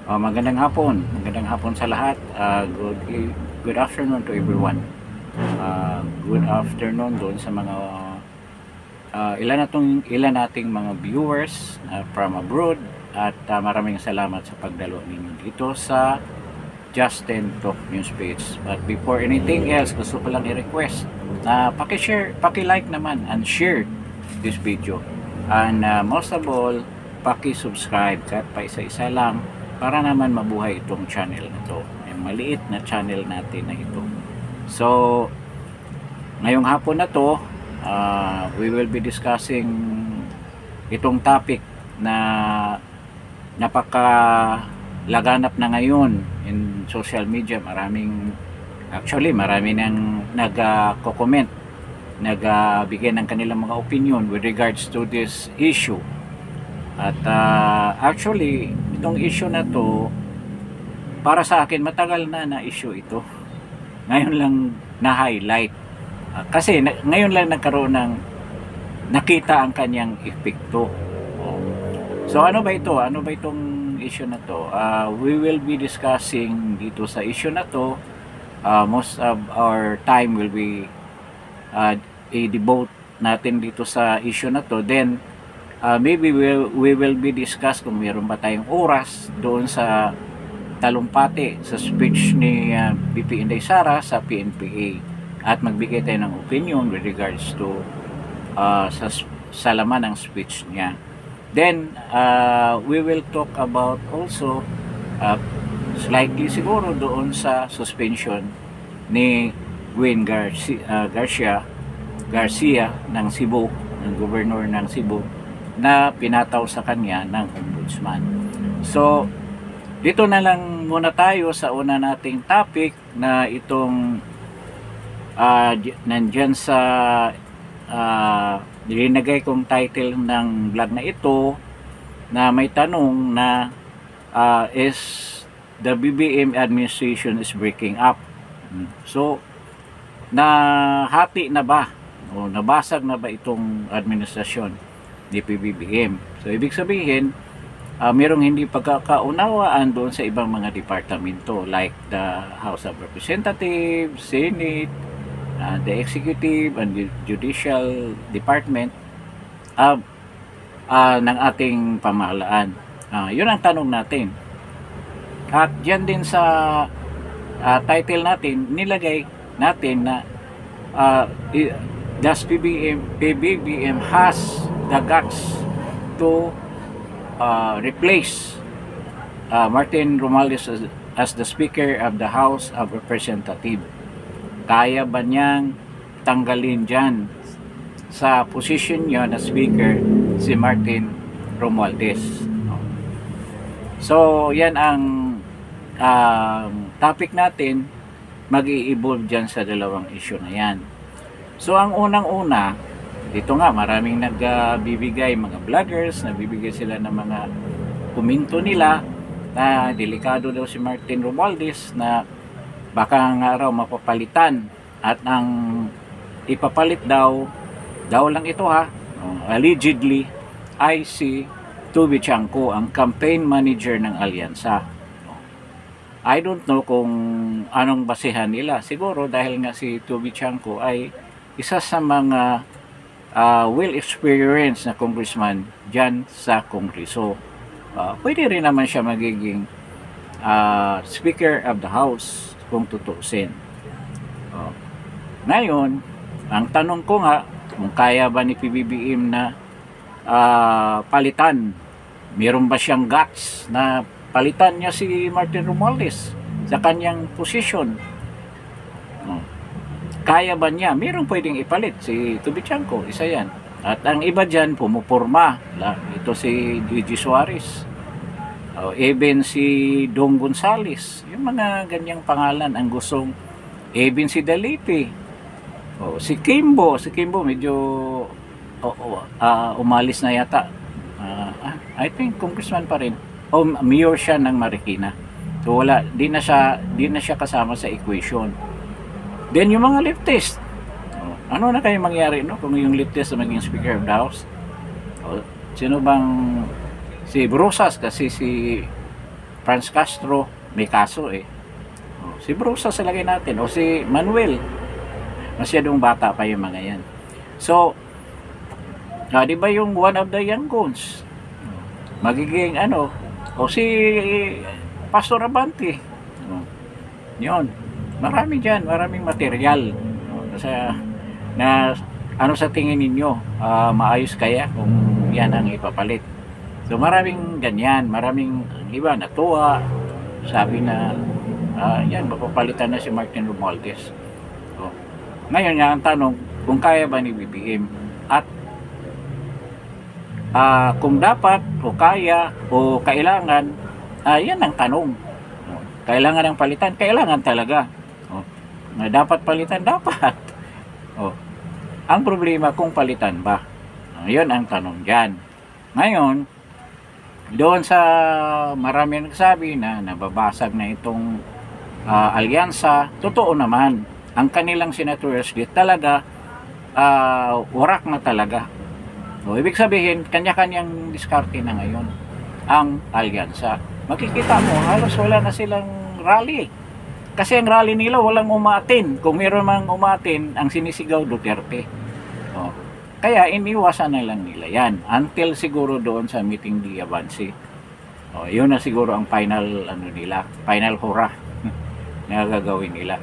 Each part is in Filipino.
Magandang hapon sa lahat. Good afternoon to everyone. Good afternoon doon sa mga ilan nating mga viewers from abroad, at maraming salamat sa pagdalo ninyo dito sa Justin Talk News page. But before anything else, gusto ko lang i-request na paki-share, paki-like naman and share this video, and most of all, paki-subscribe kahit pa isa-isa lang, para naman mabuhay itong channel na to, yung maliit na channel natin na ito. So ngayong hapon na to, we will be discussing itong topic na napakalaganap na ngayon in social media. Marami nang nag-comment, nagbigay ng kanilang mga opinion with regards to this issue. At actually, itong issue na to, para sa akin, matagal na issue ito. Ngayon lang na-highlight. Kasi ngayon lang nagkaroon ng nakita ang kanyang epekto. So ano ba ito? Ano ba itong issue na to? We will be discussing dito sa issue na to. Most of our time will be i-devote natin dito sa issue na to. Then maybe we will be discuss kung mayroon ba tayong oras doon sa talumpati sa speech ni VP Inday Sara sa PNPA, at magbigay tayo ng opinion with regards to sa laman ng speech niya. Then we will talk about also slightly siguro doon sa suspension ni Gwen Garcia ng Cebu, ng Governor ng Cebu, na pinataw sa kanya ng ombudsman. So dito na lang muna tayo sa una nating topic, na itong nandyan sa linagay kong title ng vlog na ito, na may tanong na is the BBM administration is breaking up. So nahati na ba o nabasag na ba itong administrasyon ni PBBM? So ibig sabihin, mayroong hindi pagkakaunawaan doon sa ibang mga departamento, like the House of Representatives, Senate, the Executive and Judicial Department ng ating pamahalaan. Yun ang tanong natin. At dyan din sa title natin, nilagay natin na does PBBM has the guts to replace Martin Romualdez as the Speaker of the House of Representatives. Kaya ba niyang tanggalin dyan sa position niya na Speaker si Martin Romualdez? So yan ang topic natin. Mag-i-evolve dyan sa dalawang issue na yan. So ang unang-una, dito nga maraming nagbibigay, mga vloggers, nagbibigay sila ng mga komento nila na delikado daw si Martin Romualdez, na baka nga raw mapapalitan, at ang ipapalit daw lang ito allegedly, ay si Toby Chanco, ang campaign manager ng Alyansa. I don't know kung anong basehan nila. Siguro dahil nga si Toby Chanco ay isa sa mga well-experienced na congressman dyan sa Kongreso. Pwede rin naman siya magiging Speaker of the House kung tutuusin. Ngayon, ang tanong ko nga, kung kaya ba ni PBBM na palitan, meron ba siyang guts na palitan niya si Martin Romualdez sa kanyang posisyon? Kaya ba niya? Mayroong pwedeng ipalit si Toby Chanco, isa yan. At ang iba dyan, pumupurma. Ito si Gigi Suarez, even si Dong Gonzales, yung mga ganyang pangalan ang gustong, even si Dalipe, si Kimbo medyo umalis na yata. I think congressman pa rin. Mayor siya ng Marikina. So wala, di na siya kasama sa equation. Then yung mga leftist, ano na kayo mangyari kung yung leftist na maging Speaker of the House? Sino bang si Brosas, kasi si Franz Castro, may kaso eh. Si Brusas lagay natin, o si Manuel. Masyadong bata pa yung mga yan. So, di ba yung one of the young guns? Magiging ano, o si Pastor Abante. Yun. Marami dyan, maraming material. Sa, na ano sa tingin ninyo, maayos kaya kung yan ang ipapalit. So maraming ganyan, maraming iba natuwa, sabi na yan, mapapalitan na si Martin Romualdez. So, ngayon nga ang tanong, kung kaya ba ni BBM at kung dapat o kaya o kailangan, yan ang tanong. Kailangan ng palitan, kailangan talaga. Na dapat palitan, dapat. Ang problema kung palitan ba? Yun ang tanong dyan. Ngayon, doon sa marami nagsabi na nababasag na itong alyansa, totoo naman, ang kanilang senators talaga warak na talaga. Ibig sabihin, kanya-kanyang diskarte na ngayon ang alyansa. Makikita mo, halos wala na silang rally. Kasi ang rally nila walang umatin. Kung meron mang umatin, ang sinisigaw Duterte. Kaya iniwasan na lang nila yan until siguro doon sa meeting di Avance. Yun na siguro ang final nila, final hurrah na gagawin nila.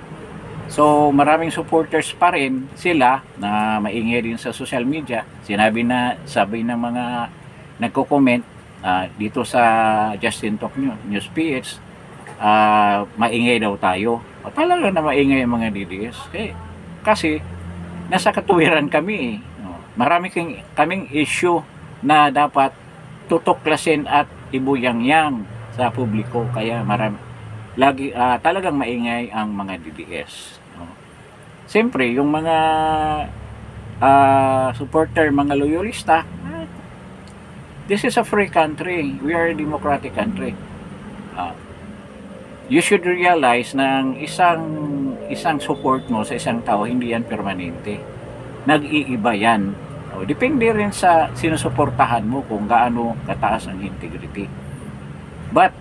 So maraming supporters pa rin sila na maingay din sa social media. Sabi ng mga nagko-comment dito sa Justin Talk News PH, maingay daw tayo. Talaga na maingay ang mga DDS. Kasi nasa katuwiran kami. Marami kaming issue na dapat tutuklasin at ibuyang-yang sa publiko. Kaya talagang maingay ang mga DDS. Siyempre, yung mga supporter, mga loyalista, this is a free country. We are a democratic country. You should realize na isang support mo sa isang tao, hindi yan permanente. Nag-iiba yan. Depende rin sa sinusuportahan mo kung gaano kataas ang integrity. But,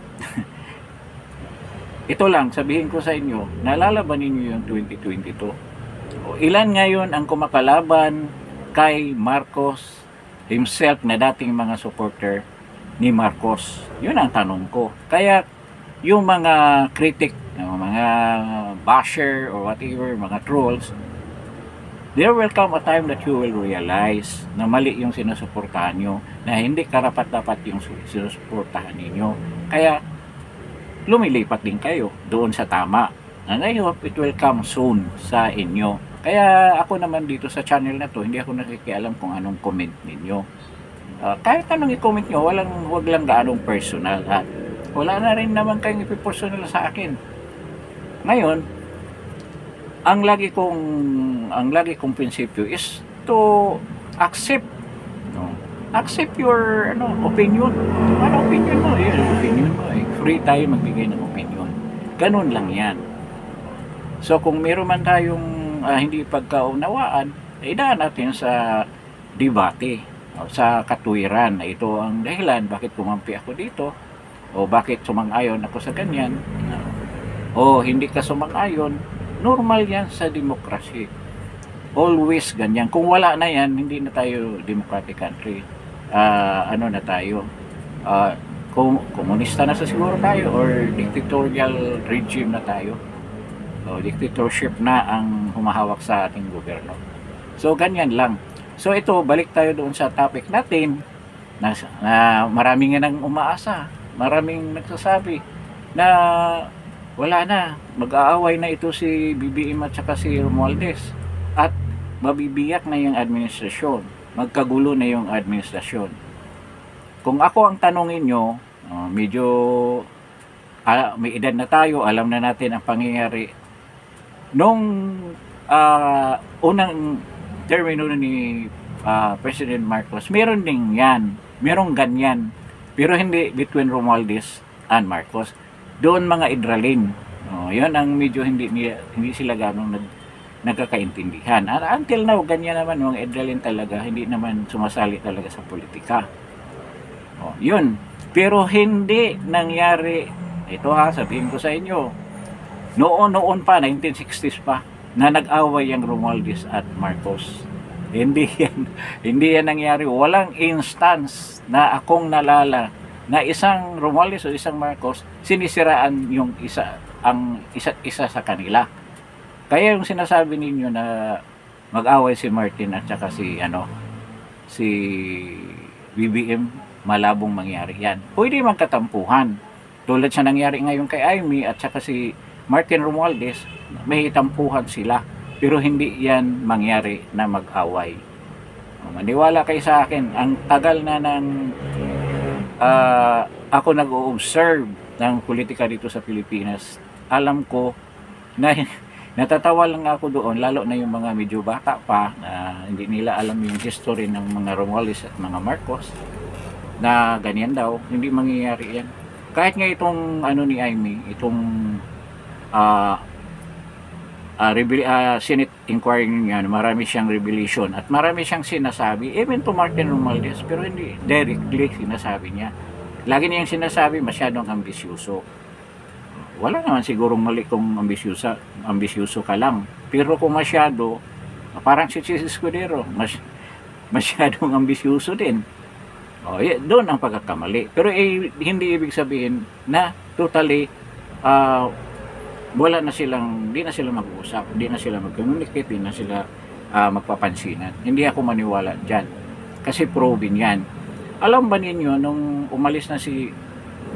ito lang, sabihin ko sa inyo, nalalaban ninyo yung 2022. Ilan ngayon ang kumakalaban kay Marcos himself na dating mga supporter ni Marcos? Yun ang tanong ko. Kaya, yung mga critic, mga basher or whatever, mga trolls, there will come a time that you will realize na mali yung sinusuportahan nyo, na hindi karapat-dapat yung sinusuportahan ninyo. Kaya, lumilipat din kayo doon sa tama. And I hope it will come soon sa inyo. Kaya ako naman dito sa channel na to, hindi ako nakikialam kung anong comment ninyo. Kahit anong i-comment nyo, wag lang gaanong personal. Wala na rin naman kayong ipipersonal sa akin. Ngayon, ang lagi kong prinsipyo is to accept your opinion. Ano opinion mo? Opinion mo eh. Free tayo magbigay ng opinion. Ganun lang yan. So kung meron man tayong hindi pagkaunawaan, idaan natin sa debate, sa katuwiran. Ito ang dahilan bakit kumampi ako dito, o bakit sumang-ayon ako sa ganyan, o hindi ka sumang-ayon. Normal yan sa demokrasya. Always ganyan. Kung wala na yan, hindi na tayo democratic country. Na tayo? Komunista na sa siguro tayo, or dictatorial regime na tayo. Dictatorship na ang humahawak sa ating gobyerno. So, ganyan lang. So, ito, balik tayo doon sa topic natin na maraming nga nang umaasa. Maraming nagsasabi na wala na, mag-aaway na ito si BBM at saka si Romualdez, at mabibiyak na yung administrasyon, magkagulo na yung administrasyon. Kung ako ang tanongin nyo, medyo may edad na tayo, alam na natin ang pangyayari nung unang termino ni President Marcos. Meron din yan, merong ganyan, pero hindi between Romualdez and Marcos. Doon mga idralin. Yun ang medyo hindi sila ganong nagkakaintindihan. Until now, ganyan naman mga idralin talaga, hindi naman sumasali talaga sa politika. Yun. Pero hindi nangyari ito ha, sabihin ko sa inyo, noon pa, 1960s pa, na nag-away ang Romualdez at Marcos. Hindi yan, hindi yan nangyari. Walang instance na akong nalala na isang Romualdez o isang Marcos sinisiraan yung ang isa't isa sa kanila. Kaya yung sinasabi ninyo na mag-away si Martin at saka si BBM, malabong mangyari yan. Pwede magkatampuhan. Tulad sa nangyari ngayon kay Amy at saka si Martin Romualdez, may tampuhan sila. Pero hindi yan mangyari na mag-away. Maniwala kayo sa akin, ang tagal na ng ako nag-o-observe ng politika dito sa Pilipinas. Alam ko na natatawa lang ako doon, lalo na yung mga medyo bata pa na hindi nila alam yung history ng mga Romualdez at mga Marcos na ganyan daw, hindi mangyayari yan. Kahit nga itong ni Amy, itong Senate inquiry niya, marami siyang revelation at marami siyang sinasabi, even to Martin Romualdez, pero hindi directly sinasabi niya. Lagi niyang sinasabi, masyadong ambisyoso. Wala naman sigurong mali kung ambisyoso ka lang. Pero kung masyado, parang si Escudero, masyadong ambisyoso din. Doon ang pagkakamali. Pero hindi ibig sabihin na totally hindi na sila mag-uusap, hindi na sila mag-communicate, hindi na sila magpapansinan. Hindi ako maniwala dyan. Kasi proven yan. Alam ba ninyo, nung umalis na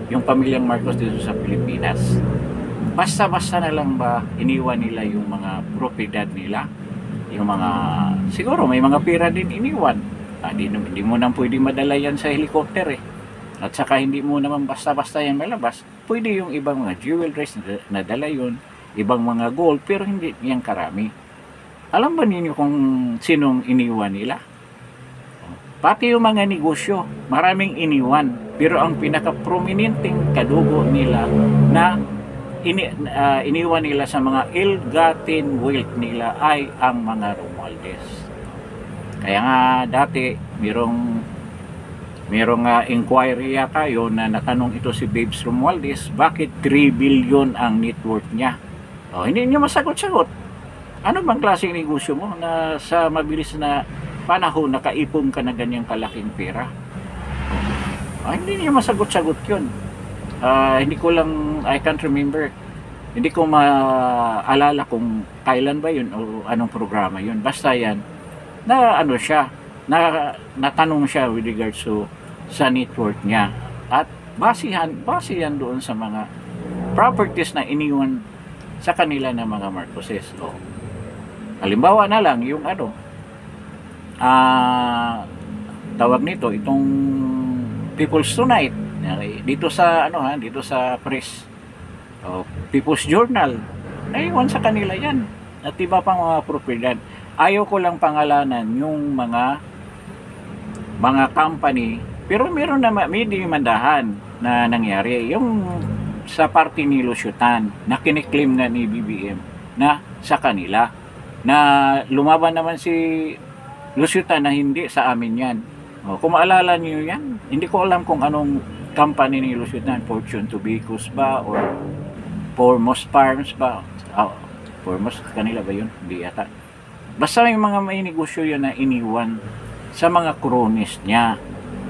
yung pamilyang Marcos dito sa Pilipinas, basta-basta na lang ba iniwan nila yung mga propiedad nila? Yung mga, siguro may mga pera din iniwan. Hindi mo nang pwede madala yan sa helicopter eh. At saka hindi mo naman basta-basta yan malabas. Pwede yung ibang mga jewelries na dala yun, ibang mga gold, pero hindi yan karami. Alam ba ninyo kung sinong iniwan nila? Pati yung mga negosyo, maraming iniwan. Pero ang pinaka-prominenteng kadugo nila na iniwan nila sa mga ill-gotten wealth nila ay ang mga Romualdez. Kaya nga dati, merong inquiry yata yun na natanong ito si Babes Romualdez, bakit 3 billion ang net worth niya? Hindi niya masagot-sagot. Ano bang klaseng negosyo mo na sa mabilis na panahon nakaipon ka na ganyang kalaking pera? Hindi niya masagot-sagot yun. Hindi ko lang, I can't remember. Hindi ko maalala kung kailan ba yun o anong programa yun. Basta yan, na natanong siya with regards to sa network niya. At base yan doon sa mga properties na iniwan sa kanila ng mga Marcoses. Halimbawa na lang yung tawag nito, itong People's Tonight dito sa dito sa press, People's Journal, naiwan sa kanila yan at iba pang mga propiedad. Ayaw ko lang pangalanan yung mga company, pero meron na may demandahan na nangyari yung sa party ni Lusyutan na kiniklaim na ni BBM na sa kanila, na lumaban naman si Lusyutan na hindi sa amin yan. Kung maalala niyo yan, hindi ko alam kung anong company ni Lusyutan, Fortune Tobacco ba or Foremost Farms ba, Foremost kanila ba yun? Hindi yata. Basta may negosyo yun na iniwan sa mga cronies niya.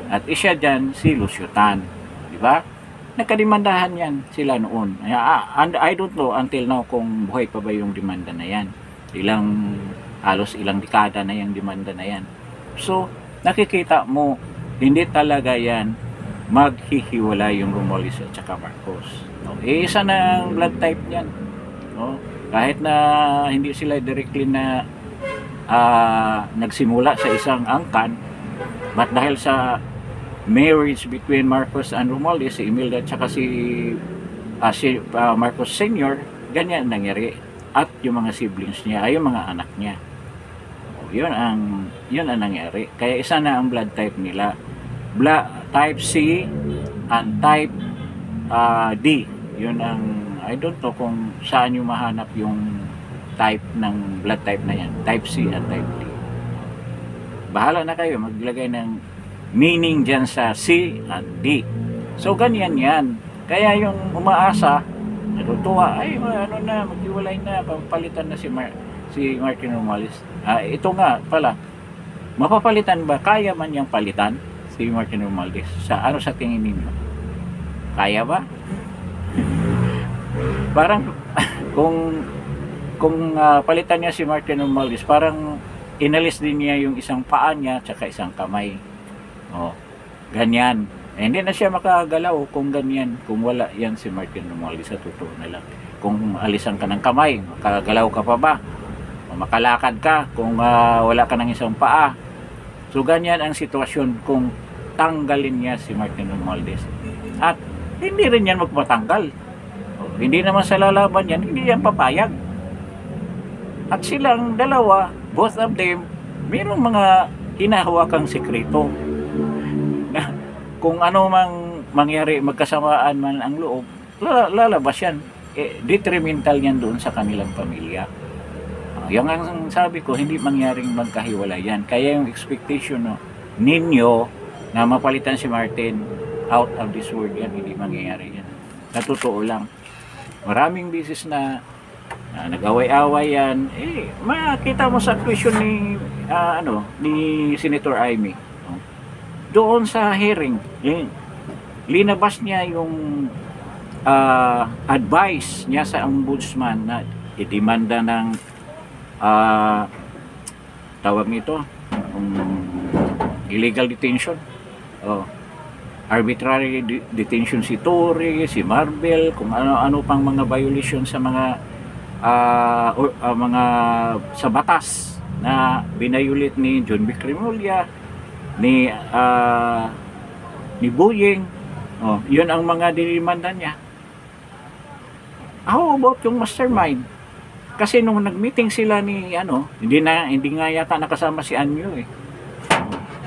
At isa dyan si Lusyutan. Diba? Nagkadimandahan yan sila noon. And I don't know until now kung buhay pa ba yung demanda na yan. Halos ilang dekada na yung demanda na yan. So, nakikita mo, hindi talaga yan maghihiwalay yung Romualdez at saka Marcos. Isa na ang blood type niyan. Kahit na hindi sila directly na nagsimula sa isang angkan, but dahil sa marriage between Marcos and Romualdez, si Imelda at saka si Marcos Sr., ganyan nangyari. At yung mga siblings niya ay yung mga anak niya. Yun ang nangyari. Kaya isa na ang blood type nila. Type C and type D. Yun ang, I don't know kung saan yung mahanap yung type ng blood type na yan. Type C and type D. Bahala na kayo maglagay ng meaning dyan sa C and D. So ganyan yan. Kaya yung umaasa, natutuwa, ay ano na, maghiwalay na, papalitan na si Martin Romualdez. Ito nga pala, mapapalitan ba? Kaya man niyang palitan si Martin Romualdez? Sa tingin ninyo? Kaya ba? Parang kung palitan niya si Martin Romualdez, parang inalis din niya yung isang paa niya tsaka isang kamay. Ganyan. Hindi na siya makagalaw kung ganyan, kung wala yan si Martin Romualdez, sa totoo na lang. Kung alisan ka ng kamay, makagalaw ka pa ba? O makalakad ka kung wala ka ng isang paa. So ganyan ang sitwasyon kung tanggalin niya si Martin Romualdez. At hindi rin yan magpatanggal. Hindi naman sa lalaban yan, hindi yan papayag. At silang dalawa, both of them, mayroong mga hinahawakang sekreto na kung ano mang mangyari, magkasamaan man ang loob, lalabas yan. Detrimental yan doon sa kanilang pamilya. Yung ang sabi ko, hindi mangyaring magkahiwalay yan. Kaya yung expectation ninyo na mapalitan si Martin, out of this world yan, hindi mangyayari yan. Natotoo lang. Maraming beses na nag-away-away yan, makita mo sa question ni Senator Amy. Doon sa hearing, linabas niya yung advice niya sa ombudsman na idemanda ng tawag nito, illegal detention, arbitrary detention si Torre, si Marbel, kung ano-ano pang mga violation sa mga sa batas na binayulit ni John B. Cremulya, ni Boyeng. Yun ang mga dinimanda niya. How about yung mastermind? Kasi nung nag-meeting sila ni hindi nga yata nakasama si Anyo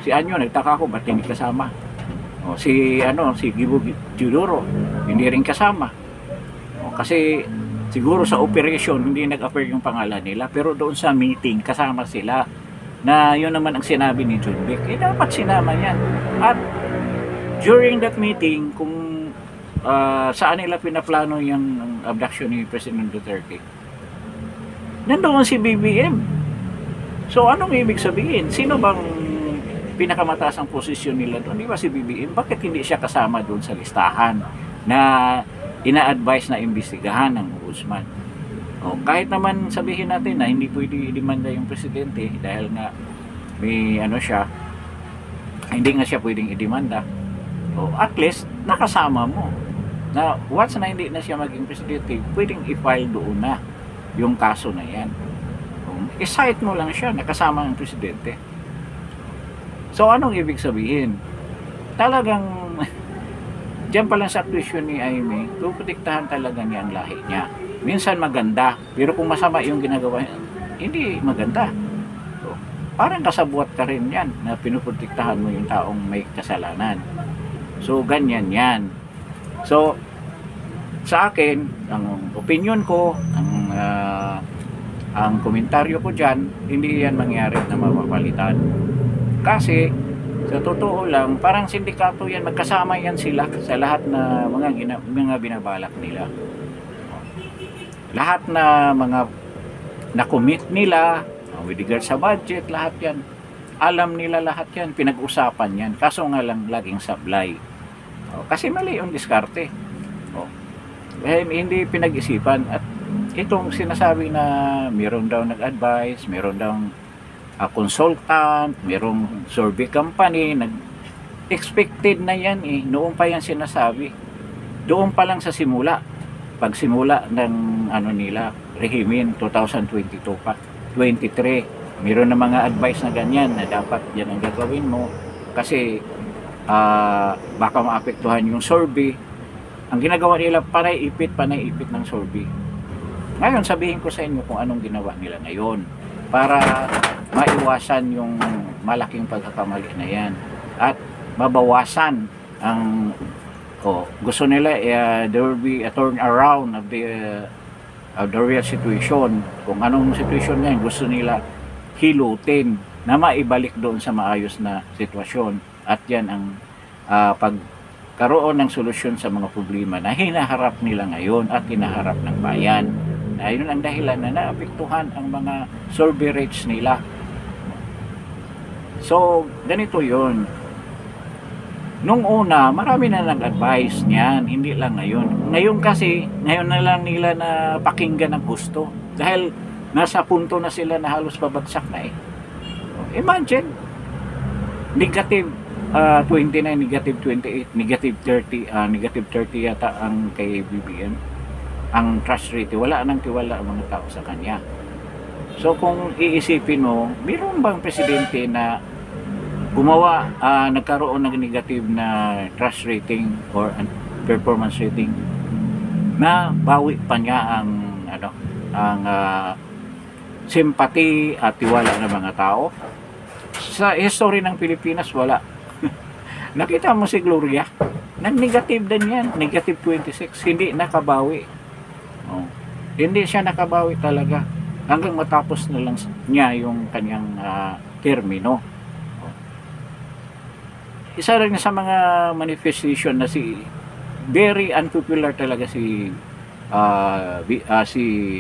si Anyo, nagtaka ako ba't hindi kasama. Si Gibo Teodoro hindi rin kasama. Kasi siguro sa operation hindi nag-appear yung pangalan nila, pero doon sa meeting kasama sila. Na yun naman ang sinabi ni John Vic, dapat sinama yan. At during that meeting, kung saan nila pinaplano yung abduction ni President Duterte, nandoon si BBM. So anong ibig sabihin? Sino bang pinakamataas ang posisyon nila doon? Di ba si BBM? Bakit hindi siya kasama doon sa listahan na ina-advise na imbestigahan ng ombudsman? Kahit naman sabihin natin na hindi pwede i-demanda yung presidente dahil nga may siya, hindi nga siya pwedeng i-demanda. At least nakasama mo na once na hindi na siya maging presidente, pwedeng i-file doon na yung kaso na yan. I-cite mo lang siya, nakasama ng presidente. So anong ibig sabihin? Talagang diyan pa lang sa question ni Amy, puprotektahan talaga niya ang lahi niya. Minsan maganda, pero kung masama yung ginagawa, hindi maganda. So, parang kasabwat ka rin yan na pinuprotektahan mo yung taong may kasalanan. So ganyan yan. So sa akin, ang opinion ko, ang komentaryo ko dyan, hindi yan mangyari na mapapalitan. Kasi sa totoo lang, parang sindikato yan, magkasama yan sila sa lahat na mga binabalak nila. Lahat na mga na-commit nila, with regard sa budget, lahat yan. Alam nila lahat yan, pinag-usapan yan. Kaso nga lang laging sablay. Kasi mali yung diskarte. Hindi pinag-isipan. At itong sinasabi na meron daw nag-advise, meron daw consultant, merong survey company, expected na yan noon pa yan sinasabi. Doon pa lang sa simula. Pagsimula ng nila, rehimin, 2022 pa, 23, meron na mga advice na ganyan na dapat yan ang gagawin mo kasi baka maapektuhan yung survey. Ang ginagawa nila, panay ipit ng survey. Ngayon, sabihin ko sa inyo kung anong ginawa nila ngayon para maiwasan yung malaking pagkakamali na yan at mabawasan ang gusto nila there will be a turn around of the real situation. Kung anong situation niya gusto nila hilutin na maibalik doon sa maayos na sitwasyon, at yan ang karoon ng solusyon sa mga problema na hinaharap nila ngayon at hinaharap ng bayan. Ayun ang dahilan na naapektuhan ang mga survey rates nila. So, ganito yun. Nung una, marami na nag-advise niyan, hindi lang ngayon. Ngayon na lang nila na pakinggan ng gusto. Dahil nasa punto na sila na halos babagsak na eh. Imagine, negative 29, negative 28, negative 30, negative 30 yata ang kay BBM. Ang trust rate, wala nang tiwala ang mga tao sa kanya. So kung iisipin mo, mayroon bang presidente na gumawa, nagkaroon ng negative na trust rating or performance rating na bawi pa niya ang sympathy at tiwala ng mga tao? Sa history ng Pilipinas, wala. Nakita mo si Gloria, nag-negative din yan, negative 26, hindi nakabawi. Hindi siya nakabawi talaga hanggang matapos na lang niya yung kanyang termino. Isa rin sa mga manifestation na very unpopular talaga si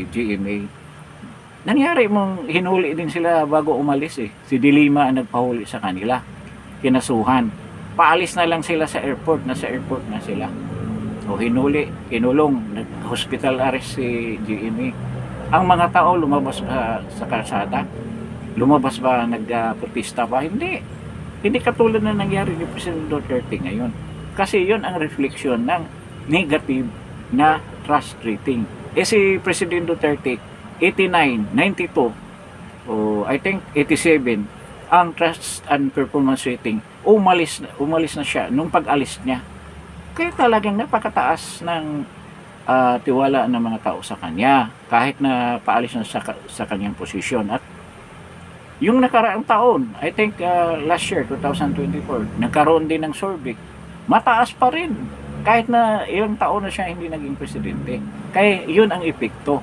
GMA. Nangyari mong hinuli din sila bago umalis eh. Si Dilima ang nagpahuli sa kanila, kinasuhan, paalis na lang sila sa airport, nasa airport na sila. O hinuli, kinulong, nag-hospital arrest si GMA. Ang mga tao lumabas ba sa kalsada? Lumabas ba, nagprotesta ba? Hindi. Hindi katulad na nangyari ni President Duterte ngayon. Kasi yon ang reflection ng negative na trust rating. Si President Duterte, 89, 92, o I think 87, ang trust and performance rating, umalis na siya nung pag-alis niya. Kaya talagang napakataas ng tiwala ng mga tao sa kanya kahit na paalis na sa kanyang posisyon. At yung nakaraang taon, I think last year 2024, nagkaroon din ng survey, mataas pa rin kahit na ilang taon na siya hindi naging presidente. Kaya yun ang epekto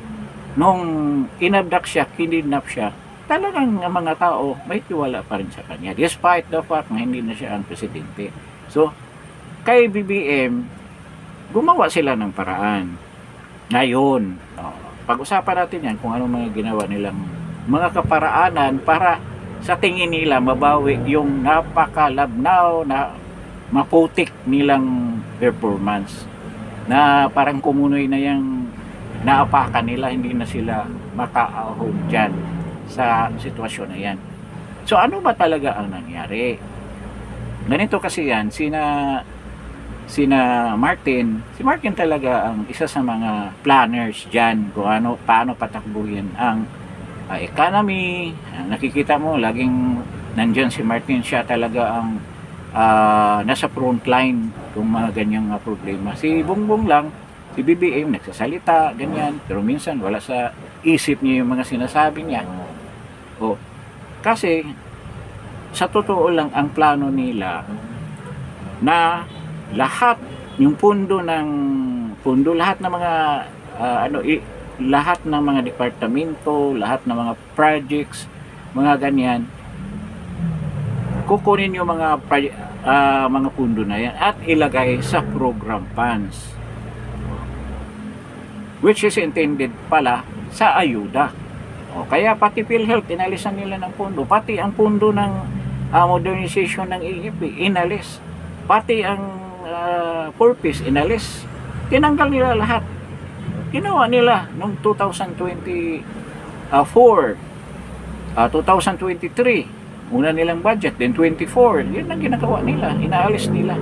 nung inabduct siya, kinidnap siya, talagang mga tao may tiwala pa rin sa kanya despite the fact na hindi na siya ang presidente. So kay BBM, gumawa sila ng paraan. Ngayon, pag-usapan natin yan kung ano mga ginawa nilang mga kaparaanan para sa tingin nila mabawi yung napakalabnaw na maputik nilang performance. Na parang kumunoy na yung naapakan nila, hindi na sila makaahon dyan sa sitwasyon na yan. So ano ba talaga ang nangyari? Ganito kasi yan, si Martin talaga ang isa sa mga planners dyan kung paano patakbuhin ang economy. Nakikita mo, laging nandyan si Martin, siya talaga ang nasa front line kung mga ganyang problema. Si Bongbong lang, si BBM nagsasalita, ganyan, pero minsan wala sa isip niya yung mga sinasabi niya. Kasi sa totoo lang ang plano nila na lahat yung lahat ng mga lahat ng mga departamento, lahat ng mga projects, mga ganyan, kukunin yung mga pundo na yan at ilagay sa program funds, which is intended pala sa ayuda. Kaya pati PhilHealth inalisan nila ng pundo, pati ang pundo ng modernization ng AFP inalis, pati ang purpose inalis, tinanggal nila lahat. Ginawa nila noong 2024, 2023, una nilang budget, then 24, yun ang ginagawa nila, inaalis nila.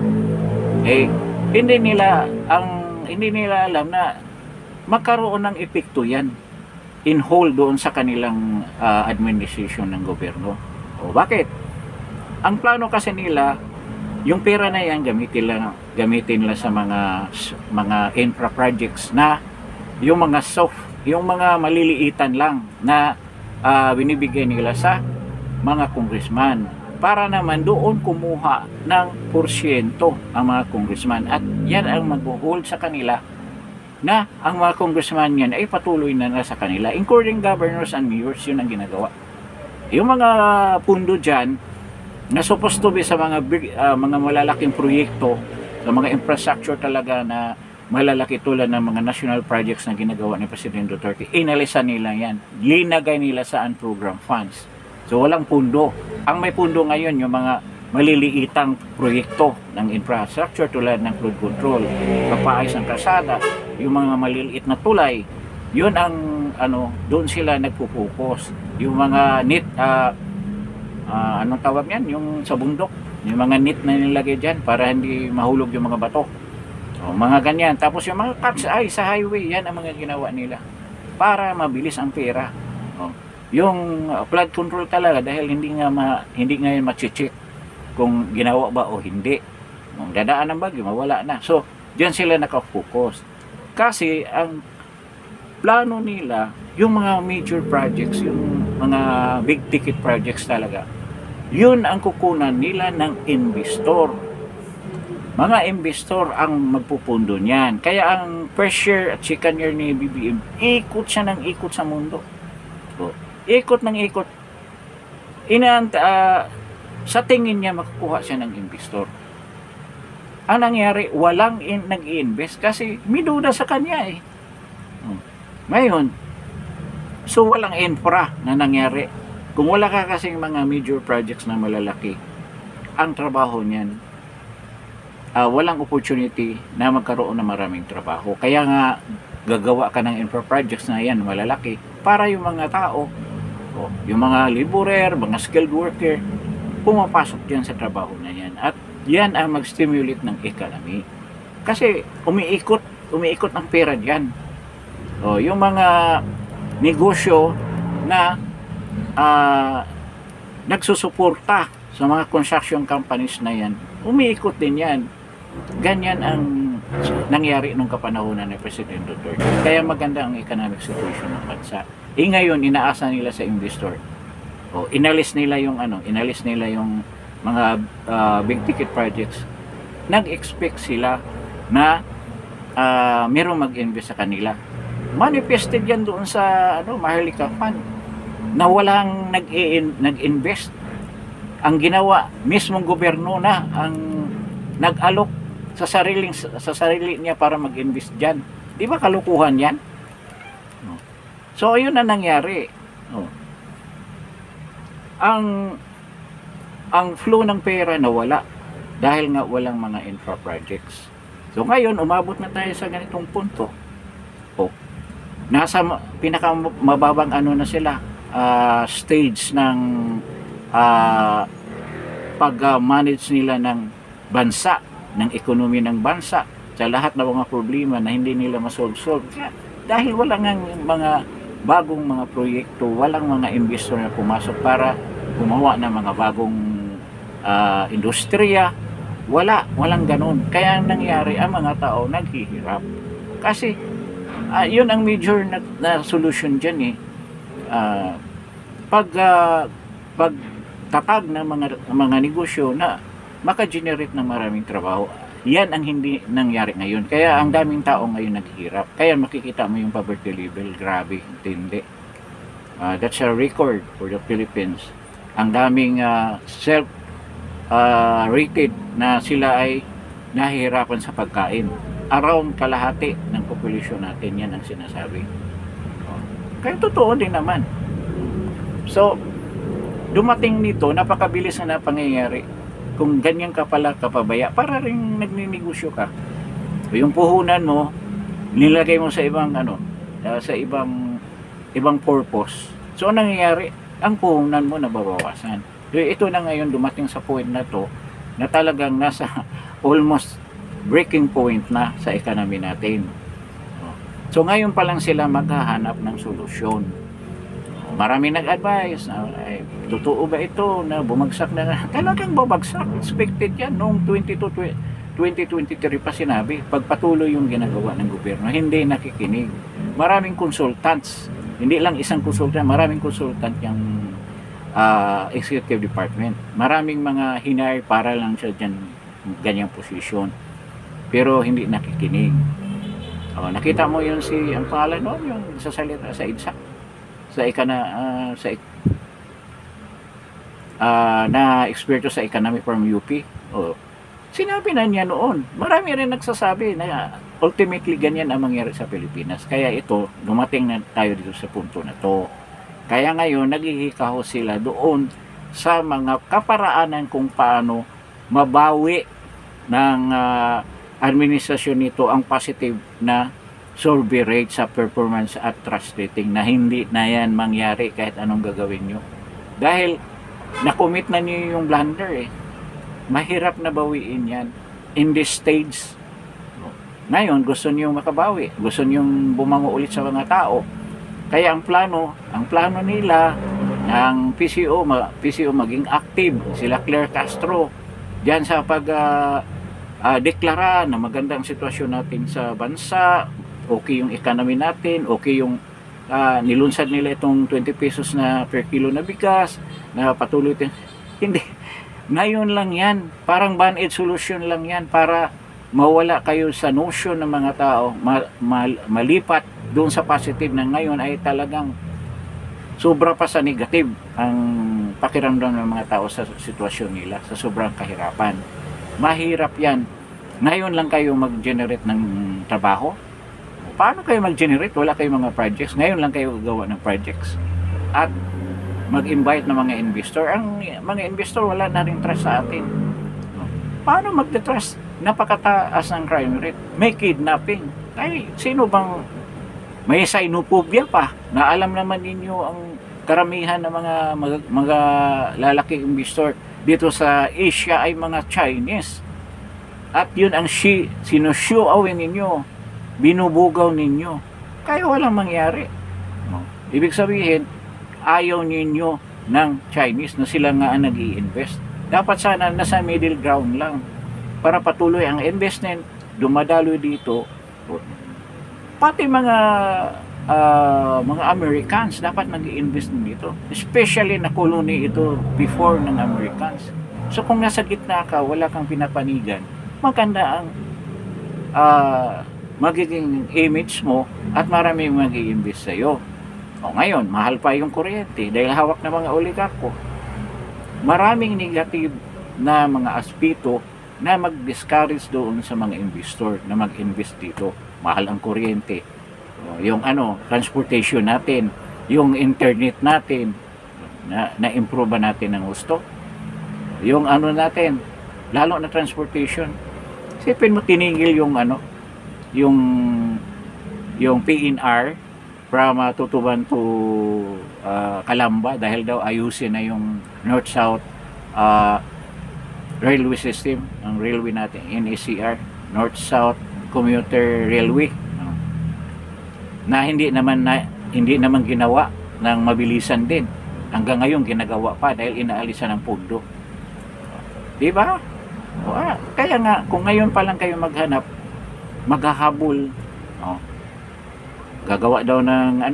Hindi nila alam na magkaroon ng epekto yan in whole doon sa kanilang administration ng gobyerno. Bakit? Ang plano kasi nila, yung pera na yan gamitin nila sa mga infra projects na yung mga maliliitan lang na binibigay nila sa mga congressman para naman doon kumuha ng porsyento ang mga congressman, at yan ang mag-hold sa kanila na ang mga congressman yan ay patuloy na nasa kanila, including governors and mayors. Yun ang ginagawa. Yung mga pundo dyan na supposed to be sa mga malalaking proyekto Sa mga infrastructure talaga na malalaki tulad ng mga national projects na ginagawa ni President Duterte, inalisan nila yan. Linagay nila sa unprogrammed funds. So walang pundo. Ang may pundo ngayon yung mga maliliitang proyekto ng infrastructure tulad ng flood control, papaayos ng kalsada, yung mga maliliit na tulay, yun ang doon sila nagpo-focus. Yung mga net anong tawag yan? Yung sa bundok, yung mga net na nilagay dyan para hindi mahulog yung mga bato. O, mga ganyan. Tapos yung mga cuts ay sa highway, yan ang mga ginawa nila para mabilis ang pera. O, yung flood control talaga dahil hindi ngayon ma-check kung ginawa ba o hindi. Kung dadaan ng bagyo, mawala na. So, diyan sila nakafocus. Kasi, ang plano nila, yung mga major projects, yung mga big ticket projects talaga, yun ang kukunan nila ng investor. Mga investor ang magpupundo niyan. Kaya ang first year at second year ni BBM, ikot siya ng ikot sa mundo. So, ikot ng ikot. Sa tingin niya makukuha siya ng investor. Ang nangyari, walang nag-i-invest kasi miduda sa kanya eh. Ngayon, so walang infra na nangyari. Kung wala ka kasing mga major projects na malalaki, ang trabaho niyan, walang opportunity na magkaroon ng maraming trabaho. Kaya nga, gagawa ka ng infra projects na yan malalaki para yung mga tao, yung mga laborer, mga skilled worker, pumapasok dyan sa trabaho na yan. At yan ang mag-stimulate ng economy. Kasi umiikot ang pera dyan. Yung mga negosyo na nagsusuporta sa mga construction companies na yan, umiikot din yan. Ganyan ang nangyari nung kapanahonan ni President Duterte. Kaya maganda ang economic situation ng bansa. Ngayon, inaasa nila sa investor. Inalis nila yung mga big ticket projects. Nag-expect sila na mayroong mag-invest sa kanila. Manifested yan doon sa Maharlika Fund na walang nag-invest. Ang ginawa, mismong gobyerno na ang nag-alok sa sarili niya para mag-invest diyan. Di ba kalukuhan yan? So ayun na nangyari. Ang flow ng pera nawala dahil nga walang mga infra projects. So ngayon umabot na tayo sa ganitong punto. Nasa pinakamababang na sila stage ng pag-manage nila ng bansa, ng ekonomi ng bansa sa lahat ng mga problema na hindi nila masolve. Dahil walang mga bagong mga proyekto, walang mga investor na pumasok para gumawa ng mga bagong industriya. Walang ganun. Kaya ang nangyari, ang mga tao naghihirap. Kasi yun ang major na solution dyan eh. Pagtatag ng mga negosyo na maka-generate ng maraming trabaho, yan ang hindi nangyari ngayon. Kaya ang daming tao ngayon naghihirap. Kaya makikita mo yung poverty level, grabe, tindi. That's a record for the Philippines. Ang daming self-rated na sila ay nahihirapan sa pagkain. Around kalahati ng population natin, yan ang sinasabi. Kaya totoo din naman. So, dumating nito, napakabilis na pangyayari. Kung ganyan ka pala kapabaya, para rin nagninegosyo ka. Yung puhunan mo, nilagay mo sa ibang sa ibang purpose. So, anong nangyayari? Ang puhunan mo nababawasan. So, ito na ngayon dumating sa point na to na talagang nasa almost breaking point na sa economy natin. So, ngayon pa lang sila maghahanap ng solusyon. Marami nag-advise na totoo ba ito na bumagsak na? Talagang babagsak. Expected yan noong 2023 pa sinabi. Pagpatuloy yung ginagawa ng gobyerno, hindi nakikinig. Maraming consultants, hindi lang isang consultant, maraming consultant yung executive department. Maraming mga hinire para lang siya dyan, ganyang posisyon. Pero hindi nakikinig. Nakita mo yun ang pangalan noon, yung sasalita sa IDSA. Na eksperto sa economy from UP. Sinabi na niya noon. Marami rin nagsasabi na ultimately ganyan ang mangyari sa Pilipinas. Kaya ito, dumating na tayo dito sa punto na to. Kaya ngayon, naghihikaho sila doon sa mga kaparaanan kung paano mabawi ng administrasyon nito ang positive na survey rate sa performance at trust rating na hindi na yan mangyari kahit anong gagawin nyo. Dahil nakomit na nyo yung blunder eh. Mahirap na bawiin yan in this stage. Ngayon, gusto nyo makabawi. Gusto nyo bumango ulit sa mga tao. Kaya ang plano nila ng PCO maging active, sila Claire Castro, diyan sa deklara na magandang sitwasyon natin sa bansa, okay yung economy natin, okay yung nilunsad nila itong 20 pesos na per kilo na bigas, na patuloy hindi. Ngayon lang yan, parang band-aid solution lang yan para mawala kayo sa notion ng mga tao, malipat doon sa positive na ngayon ay talagang sobra pa sa negative ang pakiramdam ng mga tao sa sitwasyon nila, sa sobrang kahirapan. Mahirap yan. Ngayon lang kayo mag-generate ng trabaho. Paano kayo mag-generate? Wala kayong mga projects. Ngayon lang kayo gagawa ng projects. At mag-invite ng mga investor. Ang mga investor wala na rin trust sa atin. Paano mag-trust? Napakataas ng crime rate. May kidnapping. Ay, sino bang may xenophobia pa na alam naman ninyo ang karamihan ng mga lalaking investor dito sa Asia ay mga Chinese. At yun ang sinushow-awin ninyo, binubugaw ninyo. Kaya walang mangyari. Ibig sabihin, ayaw ninyo ng Chinese na sila nga ang nag-i-invest. Dapat sana nasa middle ground lang para patuloy ang investment, dumadaloy dito. Pati mga Americans dapat nag-i-invest dito. Especially na colony ito before ng Americans. So kung nasa gitna ka, wala kang pinapanigan, maganda ang magiging image mo at maraming mag-i-invest sa'yo. O ngayon, mahal pa yung kuryente dahil hawak na mga oligarko. Maraming negative na mga aspito na mag-discourage doon sa mga investor na mag-invest dito. Mahal ang kuryente, yung transportation natin, yung internet natin, na-improve ba natin ng gusto? Yung natin, lalo na transportation. Isipin mo, tinigil yung yung PNR from Tutuban to Calamba dahil daw ayusin na yung North-South railway system, ang railway natin, NSCR, North-South Commuter Railway, na hindi naman ginawa ng mabilisan din. Hanggang ngayon ginagawa pa dahil inaalisan ng pondo. Di ba? Kaya nga, kung ngayon pa lang kayo maghahabol, gagawa daw ng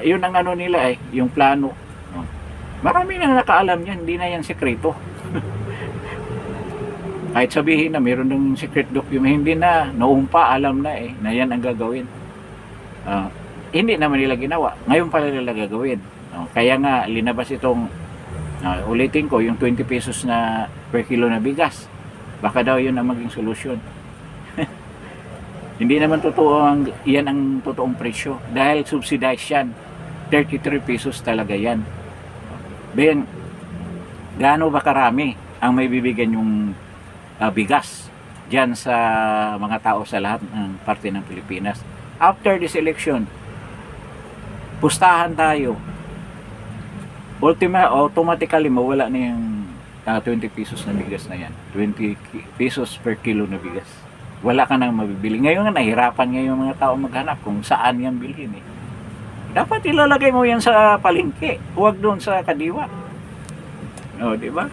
yun ang nila yung plano. Marami na nakaalam yan, hindi na yan sekreto. Kahit sabihin na mayroon ng secret document, hindi na, noong pa alam na na yan ang gagawin. Hindi naman nila ginawa, ngayon pala nila gagawin. Kaya nga linabas itong ulitin ko, yung 20 pesos na per kilo na bigas, baka daw yun ang maging solusyon. Hindi naman totoo yan ang totoong presyo dahil subsidized yan. 33 pesos talaga yan. Ben, gaano ba karami ang may bibigyan yung bigas dyan sa mga tao sa lahat ng parte ng Pilipinas? After this election, pustahan tayo. Automatically mawala na yung 20 pesos na bigas na yan. 20 pesos per kilo na bigas. Wala ka nang mabibili. Ngayon nga, nahirapan ngayon mga tao maghanap kung saan yan bilhin Dapat ilalagay mo yan sa palengke, huwag doon sa kadiwa. Di ba?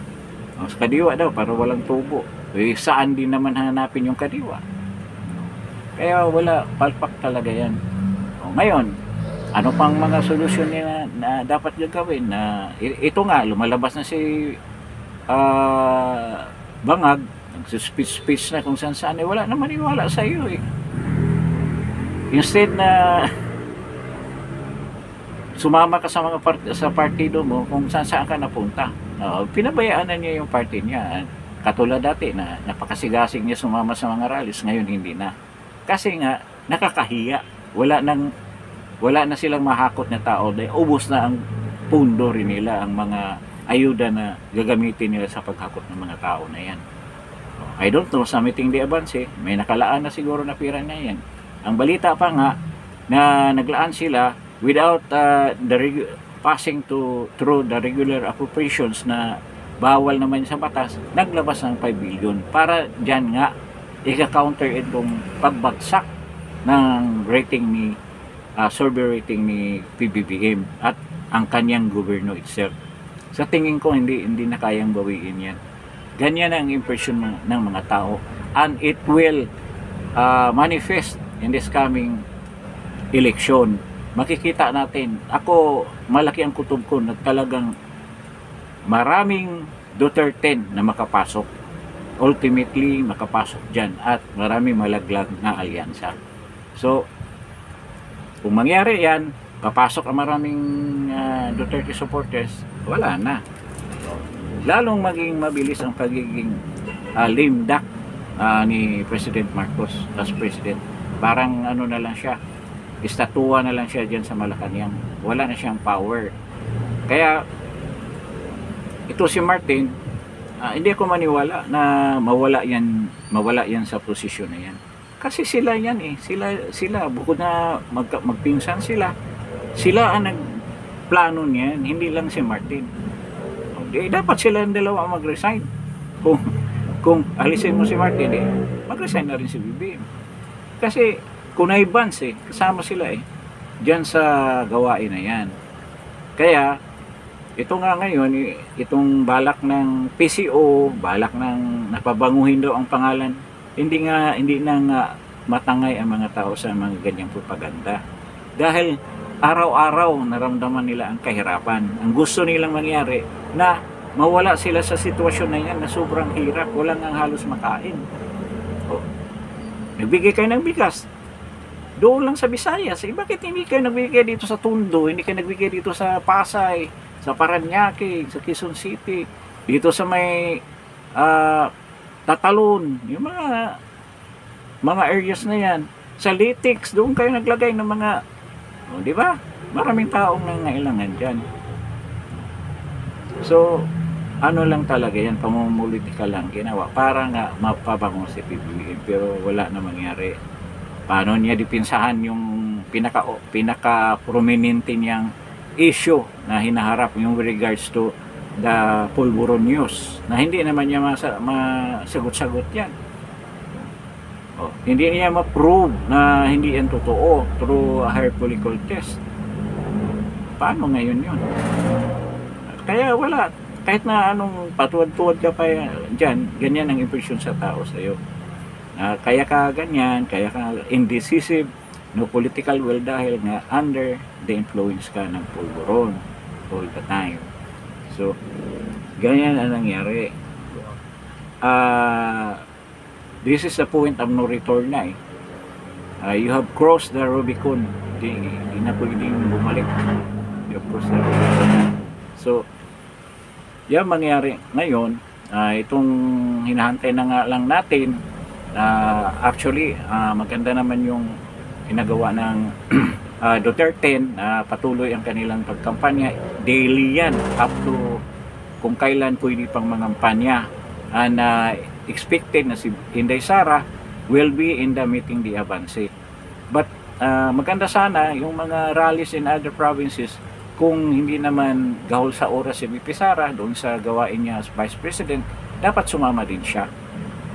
Sa kadiwa daw, para walang tubo. Saan din naman hanapin yung kadiwa? Kaya wala, palpak talaga yan. Ngayon, ano pang mga solusyon na dapat gagawin? Ito nga, lumalabas na si Bangag, nagsuspeech na kung saan wala na maniwala sa iyo Instead na sumama ka sa mga sa partido mo kung saan ka napunta. Pinabayaan na niya yung party niya. Katulad dati na napakasigasig niya sumama sa mga rallies, ngayon hindi na. Kasi nga nakakahiya. Wala na silang mahakot na tao dahil ubos na ang pundo rin nila, ang mga ayuda na gagamitin nila sa paghakot ng mga tao na yan. I don't know, submitting the advance, may nakalaan na siguro na pira na yan. Ang balita pa nga na naglaan sila without passing through the regular appropriations na bawal naman sa batas, naglabas ng 5 billion para dyan nga ika-counter itong pagbagsak ng rating ni survey rating ni PBBM at ang kanyang gobyerno itself. Sa tingin ko hindi na kayang bawiin yan. Ganyan ang impression ng mga tao, and it will manifest in this coming election. Makikita natin, ako malaki ang kutob ko na talagang maraming Duterte na makapasok, ultimately makapasok dyan, at maraming malaglag na alyansa. So kung mangyari yan, papasok ang maraming Duterte supporters, wala na. Lalong maging mabilis ang pagiging lame duck ni President Marcos as president. Parang ano na lang siya, estatwa na lang siya dyan sa Malacanang. Wala na siyang power. Kaya ito si Martin, hindi ako maniwala na mawala yan sa posisyon na yan. Kasi sila yan sila bukod na magpinsan sila ang nagplano niyan, hindi lang si Martin. Dapat sila ang dalawa mag-resign. Kung alisin mo si Martin, mag-resign na rin si BBM. Kasi kung na-advance kasama sila diyan sa gawain na yan. Kaya ito nga ngayon, itong balak ng PCO, balak ng napabanguhin daw ang pangalan, hindi na nga matangay ang mga tao sa mga ganyang propaganda. Dahil araw-araw naramdaman nila ang kahirapan. Ang gusto nilang mangyari na mawala sila sa sitwasyon na yan na sobrang hirap, walang ang halos makain. Nagbigay kayo ng bigas doon lang sa Visayas. Bakit hindi kayo nagbigay dito sa Tondo, hindi kayo nagbigay dito sa Pasay, sa Paranaque, sa Quezon City, dito sa may Tatalon, yung mga areas na yan, sa Litix, doon kayo naglagay ng mga, di ba? Maraming taong nangailangan dyan. So ano lang talaga yan, pamumulitika lang ginawa para nga mapabango si PBBM, pero wala na mangyari. Paano niya dipinsahan yung pinaka prominente niyang issue na hinaharap, yung regards to the Pulburon News, na hindi naman niya masagot-sagot yan. Hindi niya ma-prove na hindi yan totoo through a hair follicle test. Paano ngayon yun? Kaya wala, kahit na anong patuwad-tuwad ka pa dyan, ganyan ang impression sa tao sa'yo. Kaya ka ganyan, kaya ka indecisive, no political will, dahil nga under the influence ka ng pulburon all the time. So ganyan ang nangyari. This is the point of no return na you have crossed the Rubicon. Hindi na pwedeng bumalik. You have crossed the Rubicon. So yan mangyari ngayon. Itong hinahantay na nga lang natin. Actually maganda naman yung ginagawa ng Duterte, patuloy ang kanilang pagkampanya. Daily yan, up to kung kailan pwede pang mangampanya. And expected na si Inday Sara will be in the meeting the Avance. But maganda sana yung mga rallies in other provinces, kung hindi naman gahol sa oras si VP Sara doon sa gawain niya as Vice President, dapat sumama din siya.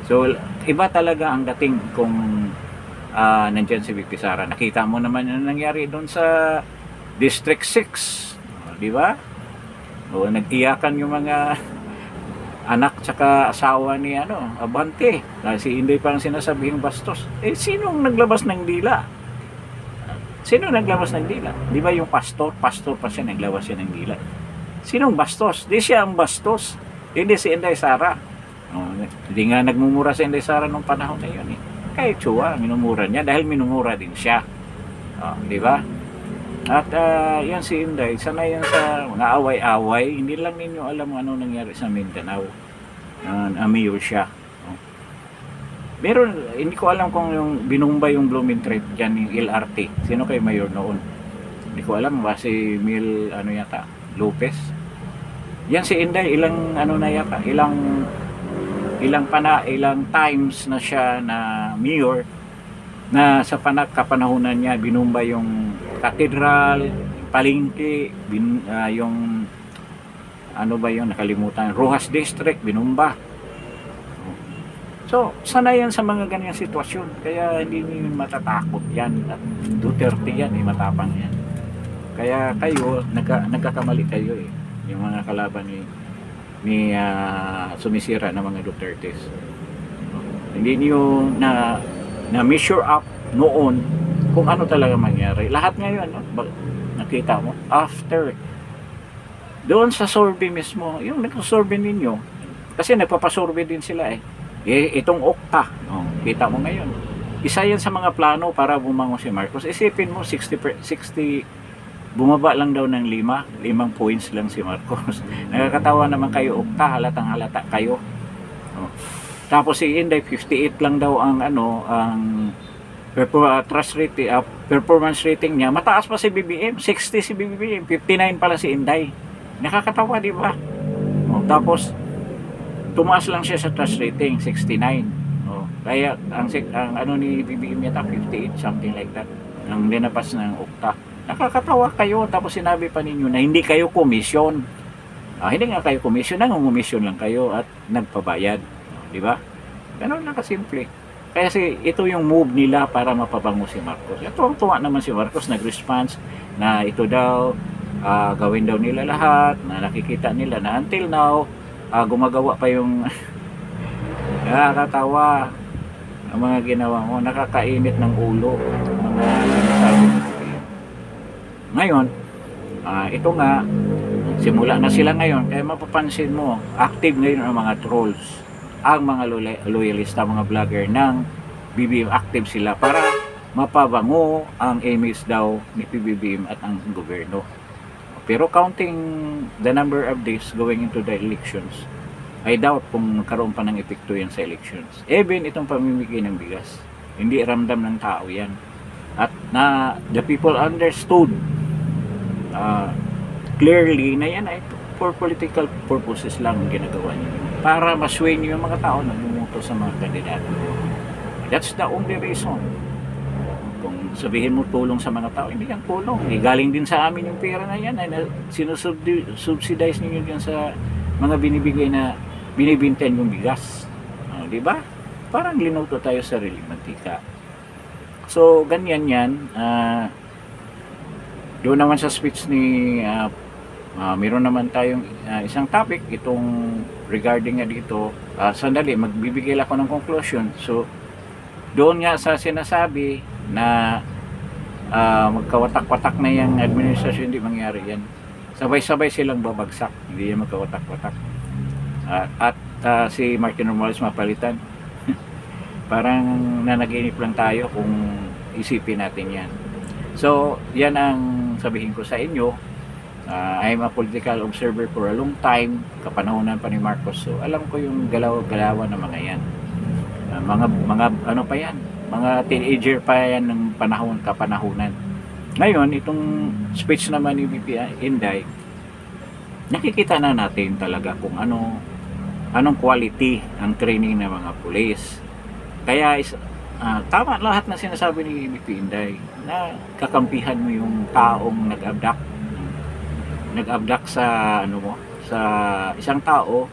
So iba talaga ang dating kung nandyan si VP Sara. Nakita mo naman yung nangyari doon sa District 6, di ba? Nag-iyakan yung mga anak tsaka asawa ni Abante. Si Inday parang sinasabing bastos. Sinong naglabas ng dila? Sino naglabas ng dila? Di ba yung pastor? Pastor pa siya, naglabas siya ng dila. Sinong bastos? Di siya ang bastos. Hindi si Inday Sara. Hindi nga nagmumura si Inday Sara nung panahon na yun. Kahit Chua, minumura niya dahil minumura din siya. Di ba? At yan si Inday, sanay yan sa mga away-away. Hindi lang ninyo alam ano nangyari sa Mindanao. na mayor siya. Meron, hindi ko alam kung yung binumba yung Blumentritt dyan, yung LRT. Sino kay mayor noon? Hindi ko alam ba si Mil ano yata, Lopez. Yan si Inday, ilang ano na yata, ilang times na siya na mayor na sa kapanahunan niya binumba yung katedral, palengke, yung ano ba yung nakalimutan, Rojas District binumba. So, sanay yan sa mga ganyang sitwasyon. Kaya hindi nyo matatakot yan. At Duterte yan, matapang yan. Kaya kayo, nagkakamali kayo eh. Yung mga kalaban ni sumisira ng mga Dutertes. Hindi nyo na measure up noon kung ano talaga mangyari. Lahat ngayon, no? Nakita mo, after, doon sa survey mismo, yung nagsasurvey ninyo, kasi nagpapasurvey din sila eh. Itong Okta, kita mo ngayon, isa yan sa mga plano para bumangon si Marcos. Isipin mo 60 bumaba lang daw ng 5 points lang si Marcos. Nakakatawa naman kayo, Okta, halatang halata kayo. Tapos si Inday 58 lang daw ang ang performance rating niya. Mataas pa si BBM, 60 si BBM, 59 pala si Inday. Nakakatawa, di ba? Tapos tumaas lang siya sa trust rating, 69. Kaya ang ano ni BBM yata 58, something like that. Ang linapas ng Okta. Nakakatawa kayo, tapos sinabi pa ninyo na hindi kayo komisyon. Hindi nga kayo komisyon, nangungumisyon lang kayo at nagpabayad. Di ba? Ganun lang kasimple. Kaya ito yung move nila para mapabango si Marcos. Ito ang tuwa naman si Marcos, nag-response na ito daw, gawin daw nila lahat, na nakikita nila na until now, gumagawa pa yung nakakatawa ang mga ginawa mo, nakakainit ng ulo mga sinasabi mo. Ngayon ito nga, simula na sila ngayon, kaya mapapansin mo active ngayon ang mga trolls, ang mga loyalista, mga vlogger ng BBM, active sila para mapabango ang image daw ni PBBM at ang gobyerno. Pero counting the number of days going into the elections, I doubt kung magkaroon pa ng epekto yan sa elections. Even itong pamimigay ng bigas, hindi ramdam ng tao yan. At na the people understood clearly na yan ay for political purposes lang ang ginagawa niyo. Para masway niyo yung mga tao na bumuto sa mga kandidato. That's the only reason. Kung sabihin mo tulong sa mga tao, hindi yan tulong. Galing din sa amin yung pera na yan. Sinusubsidize ninyo yan sa mga binibigay na binibinten yung bigas. Di ba? Parang linuto tayo sa sarili mantika. So, ganyan yan. Doon naman sa speech ni meron naman tayong isang topic itong regarding nga dito. Sandali, magbibigay ako ng conclusion. So, doon nga sa sinasabi na magkawatak-watak na yung administrasyon, hindi mangyari yan. Sabay-sabay silang babagsak, hindi yan magkawatak-watak. At si Martin Romualdez mapalitan. Parang nanaginip lang tayo kung isipin natin yan. So, yan ang sabihin ko sa inyo. I'm a political observer for a long time, kapanahonan pa ni Marcos. So, alam ko yung galaw-galawan ng mga yan. Mga ano pa yan, mga teenager pa yan ng kapanahunan. Ngayon, itong speech naman ni VP Inday, nakikita na natin talaga kung anong quality ang training ng mga pulis. Kaya tama lahat na sinasabi ni VP Inday na kakampihan mo yung taong nag-abduct sa sa isang tao,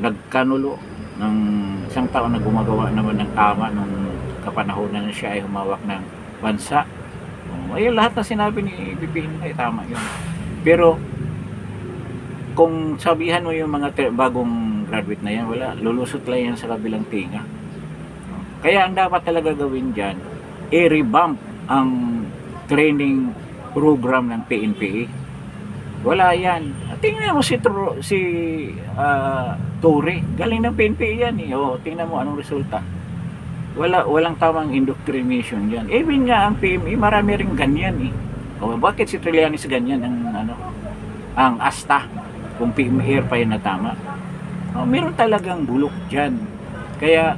nagkanulo ng isang tao na gumagawa naman ng tama nung kapanahonan na siya ay humawak ng bansa. Ayun, lahat na sinabi ni VP Inday, tama yun. Pero kung sabihan mo yung mga bagong graduate na yan, wala, lulusot lang yan sa kabilang tinga. Kaya ang dapat talaga gawin dyan, i-revamp ang training program ng PNPA. Wala yan. Tingnan mo si Torre, galing ng PNPA yan eh. Tingnan mo anong resulta. Walang tamang indoctrination yan. Even nga ang PME, marami rin ganyan eh. Bakit si Trillanes ganyan ang asta kung PME pa yun na tama? Meron talagang bulok dyan. Kaya,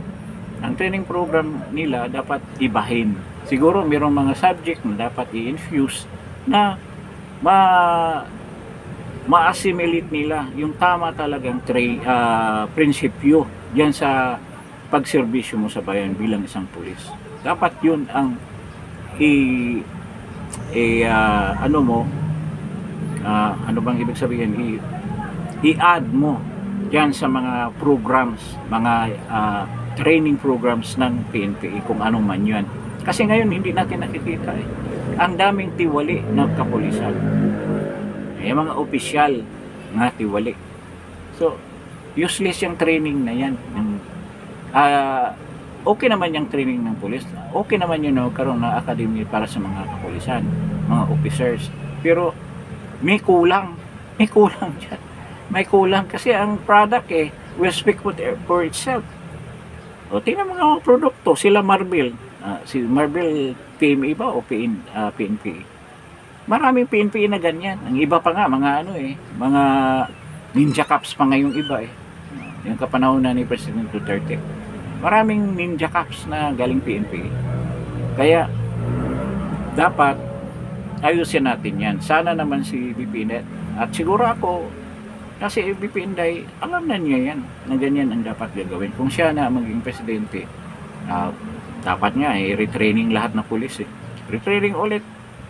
ang training program nila dapat ibahin. Siguro mayroong mga subject na dapat i-infuse na ma ma-assimilate nila yung tama talagang prinsipyo diyan sa pagserbisyo mo sa bayan bilang isang pulis. Dapat yun ang i, ano mo, ano bang ibig sabihin, i-add mo diyan sa mga programs, mga training programs ng PNP, kung ano man yan. Kasi ngayon hindi natin nakikita ang daming tiwali ng kapulisan. Yung mga opisyal nga tiwali. So, useless yung training na yan. Okay naman yung training ng pulis. Okay naman yun karoon na academy para sa mga kapulisan, mga officers. Pero, may kulang. May kulang dyan. May kulang kasi ang product will speak for itself. O, tingnan mga produkto. Sila Marvel. Si Marvel PME ba o PNP? Maraming PNP na ganyan. Ang iba pa nga, mga mga ninja caps pa nga yung iba Yung kapanahon na ni President Duterte. Maraming ninja caps na galing PNP. Kaya, dapat ayusin natin yan. Sana naman si BP Inday, at siguro ako, kasi BP Inday, alam na niya yan, na ganyan ang dapat gagawin. Kung siya na maging presidente, dapat nga retraining lahat ng pulis retraining ulit,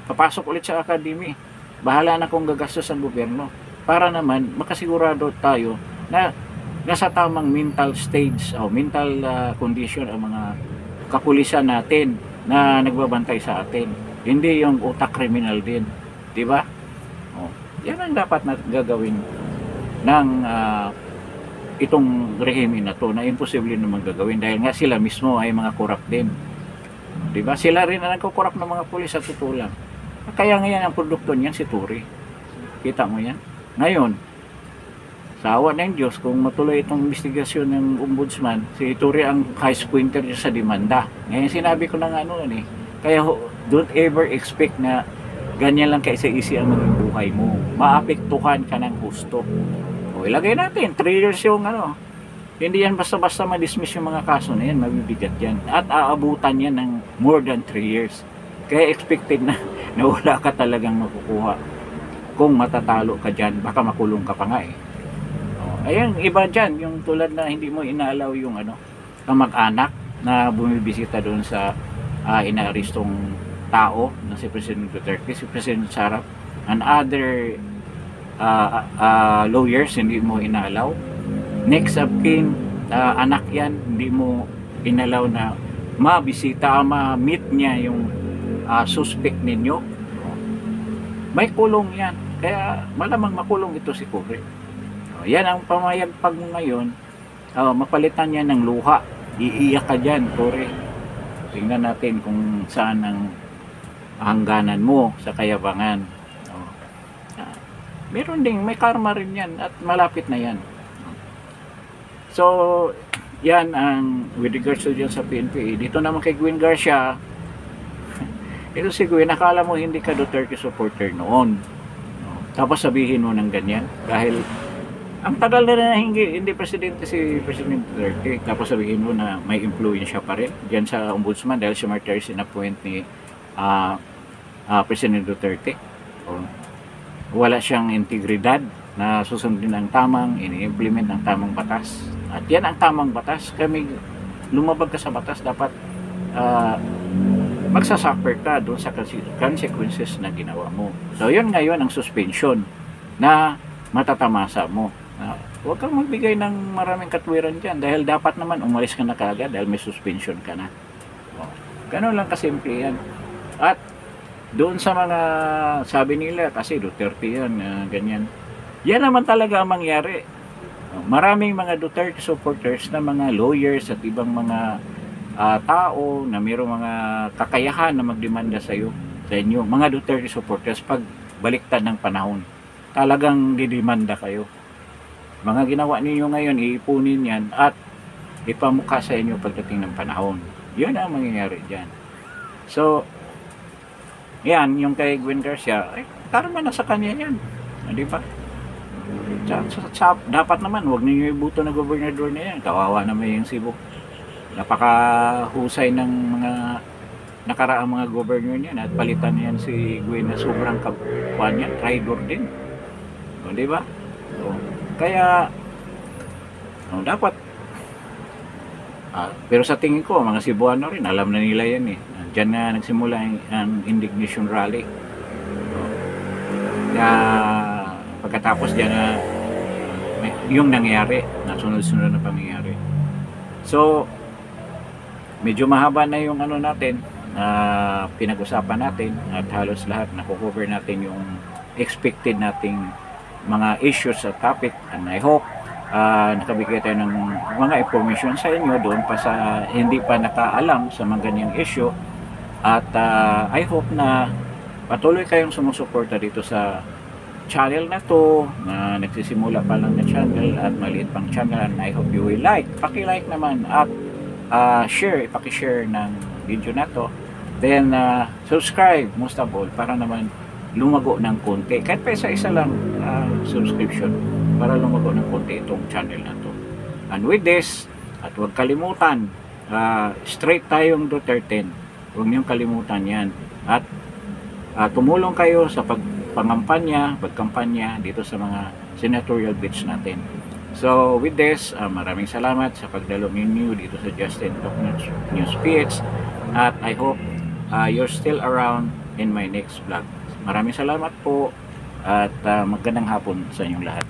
papasok ulit sa academy. Bahala na kung gagastos ang gobyerno para naman makasigurado tayo na nasa tamang mental stage o mental condition ang mga kapulisan natin na nagbabantay sa atin. Hindi yung utak criminal din, di ba? Yan ang dapat na gagawin ng itong rehime na to, na imposible naman gagawin dahil nga sila mismo ay mga corrupt din. Di ba? Sila rin ang nagko-corrupt ng mga pulis sa totoo lang. Kaya ngayon ang produkto niyan si Turi. Kita mo yan? Ngayon, sa awa ng Diyos, kung matuloy itong investigasyon ng ombudsman, si Turi ang highest pointer niya sa demanda. Ngayon sinabi ko na nga kaya don't ever expect na ganyan lang kaisa-isi ang maging buhay mo. Maapektuhan ka ng gusto. O ilagay natin, 3 years yung hindi yan basta-basta ma-dismiss yung mga kaso na yan, mabibigat yan. At aabutan yan ng more than 3 years. Kaya expected na wala ka talagang makukuha. Kung matatalo ka dyan, baka makulong ka pa nga Ayan, iba dyan, yung tulad na hindi mo inaalaw yung kamag-anak na bumibisita doon sa inaaristong tao na si President Duterte, si President Sara, and other lawyers, hindi mo inaalaw. Next of kin, anak yan, hindi mo inalaw na mabisita, ma-meet niya yung suspect ninyo. May kulong yan. Kaya malamang makulong ito si Kubre. Yan ang pamayagpag mo ngayon. Mapalitan niya ng luha. Iiyak ka dyan, Kubre. Tingnan natin kung saan ang hangganan mo sa kayabangan. Meron ding, may karma rin yan at malapit na yan. So, yan ang with regards to dyan sa PNP. Dito naman kay Gwen Garcia, ito si Gwen, akala mo hindi ka Duterte supporter noon. Tapos sabihin mo ng ganyan. Dahil, ang tagal na hindi presidente si President Duterte. Tapos sabihin mo na may influensya pa rin dyan sa ombudsman dahil si Martires in-appoint ni President Duterte. Wala siyang integridad na susundin ang tamang, ini-implement ang tamang batas. At yan ang tamang batas. Kami, lumabag ka sa batas, dapat magsasuffer ka doon sa consequences na ginawa mo. So, yun ngayon ang suspension na matatamasa mo. Huwag kang magbigay ng maraming katwiran dyan dahil dapat naman umalis ka na kaagad dahil may suspension ka na. Ganun lang kasimple yan. At doon sa mga sabi nila, kasi Duterte yan, ganyan. Yan naman talaga ang mangyari. Maraming mga Duterte supporters na mga lawyers at ibang mga tao na mayroong mga kakayahan na magdemanda sa inyo, mga Duterte supporters, pag baliktad ng panahon, talagang didemanda kayo. Mga ginawa ninyo ngayon, iipunin yan at ipamukha sa inyo pagdating ng panahon. Yun ang mangyayari dyan. So, yan, yung kay Gwen Garcia, karma na sa kanya yan. Di ba? Dapat naman, wag niyo ibuto na gobernador na yan. Kawawa naman yung Cebu. Napakahusay ng mga nakaraang mga governor niyan at palitan niyan si Gwen na sobrang kapwan niya, traitor din. O, di ba? So, kaya dapat pero sa tingin ko, mga Cebuano rin, alam na nila yan eh. Diyan na nagsimula ang indignation rally. Kaya pagkatapos diyan na yung nangyari, na sunod-sunod na pangyayari. So, medyo mahaba na yung ano natin, pinag-usapan natin at halos lahat nakukover natin yung expected nating mga issues sa topic, and I hope nakabigay tayo ng mga information sa inyo doon pa sa hindi pa nakaalam sa mga ganyang issue, at I hope na patuloy kayong sumusuporta dito sa channel na to, na nagsisimula pa lang na channel at maliit pang channel, and I hope you will paki-like naman at paki-share ng video na to, then subscribe most of all para naman lumago ng konti, kahit pa isa-isa lang subscription para lumago ng konti itong channel na to. And with this, at huwag kalimutan, straight tayong Duterte, huwag niyong kalimutan yan, at tumulong kayo sa pagkampanya dito sa mga senatorial bids natin. So with this, maraming salamat sa pagdalo ninyo dito sa Justin Talk News PH, at I hope you're still around in my next vlog. Maraming salamat po at magandang hapon sa inyong lahat.